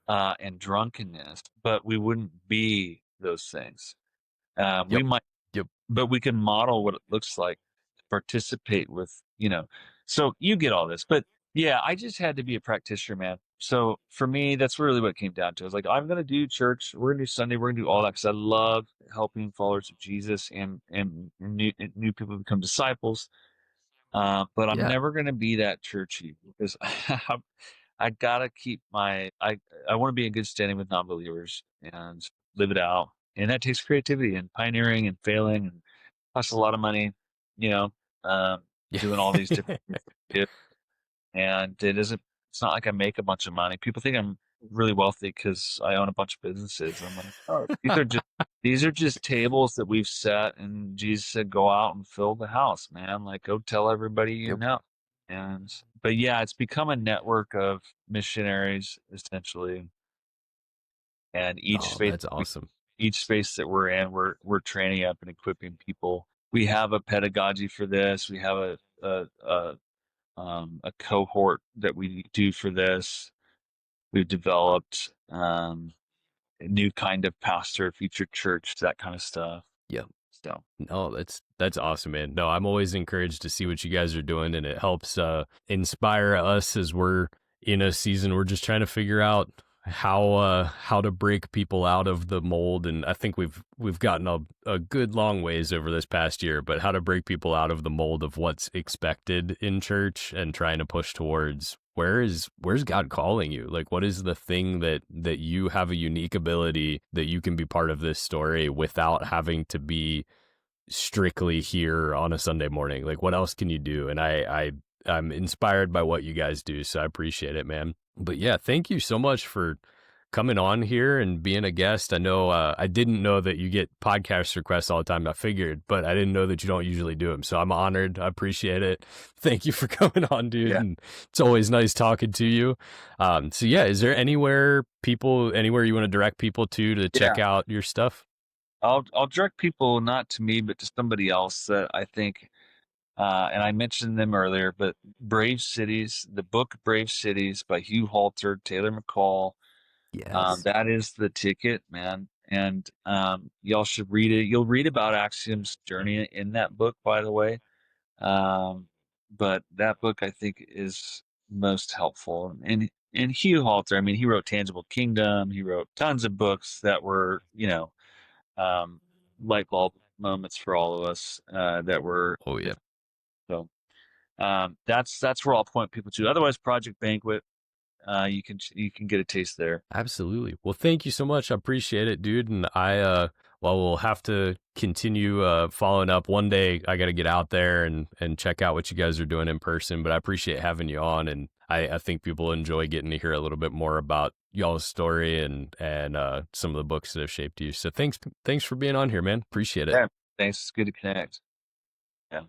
and drunkenness, but we wouldn't be those things. We Yep. might, Yep. but we can model what it looks like to participate with, So you get all this, but yeah, I just had to be a practitioner, man. So for me, that's really what it came down to. I was like, I'm gonna do church. We're gonna do Sunday. We're gonna do all that because I love helping followers of Jesus and new people become disciples. But I'm Yeah. never gonna be that churchy because I gotta keep I want to be in good standing with non-believers and live it out, and that takes creativity and pioneering and failing and costs a lot of money, you know, um, Yeah. doing all these different things. And it's not like I make a bunch of money. People think I'm really wealthy because I own a bunch of businesses. I'm like, oh, these are just tables that we've set, and Jesus said, go out and fill the house, man. Like, go tell everybody you Yep. know. But yeah, it's become a network of missionaries essentially, and Oh, that's awesome. each space that we're in, we're training up and equipping people. We have a pedagogy for this. We have a cohort that we do for this. We've developed, a new kind of pastor, future church, that kind of stuff. Yep. So No, that's awesome, man. No, I'm always encouraged to see what you guys are doing, and it helps inspire us as we're in a season we're just trying to figure out how to break people out of the mold, and I think we've gotten a good long ways over this past year, but how to break people out of the mold of what's expected in church and trying to push towards where's God calling you? Like, what is the thing that you have a unique ability that you can be part of this story without having to be strictly here on a Sunday morning? Like, what else can you do? And I'm inspired by what you guys do, so I appreciate it, man. But yeah, thank you so much for coming on here and being a guest. I know I didn't know that you get podcast requests all the time. I figured, but I didn't know that you don't usually do them. So I'm honored. I appreciate it. Thank you for coming on, dude. Yeah. And it's always nice talking to you. So yeah, is there anywhere you want to direct people to check out your stuff? I'll direct people not to me, but to somebody else that I think, and I mentioned them earlier, but Brave Cities, the book Brave Cities by Hugh Halter, Taylor McCall. Yes. That is the ticket, man. And y'all should read it. You'll read about Axiom's journey in that book, by the way. But that book, I think, is most helpful. And Hugh Halter, I mean, he wrote Tangible Kingdom. He wrote tons of books that were, um, light bulb moments for all of us that were. Oh yeah. So that's where I'll point people to. Otherwise, Project Banquet, you can get a taste there. Absolutely. Well, thank you so much. I appreciate it, dude. And we'll have to continue following up. One day I got to get out there and check out what you guys are doing in person, but I appreciate having you on. And I think people enjoy getting to hear a little bit more about y'all's story and some of the books that have shaped you. So thanks for being on here, man. Appreciate it. Yeah, thanks. It's good to connect. Yeah.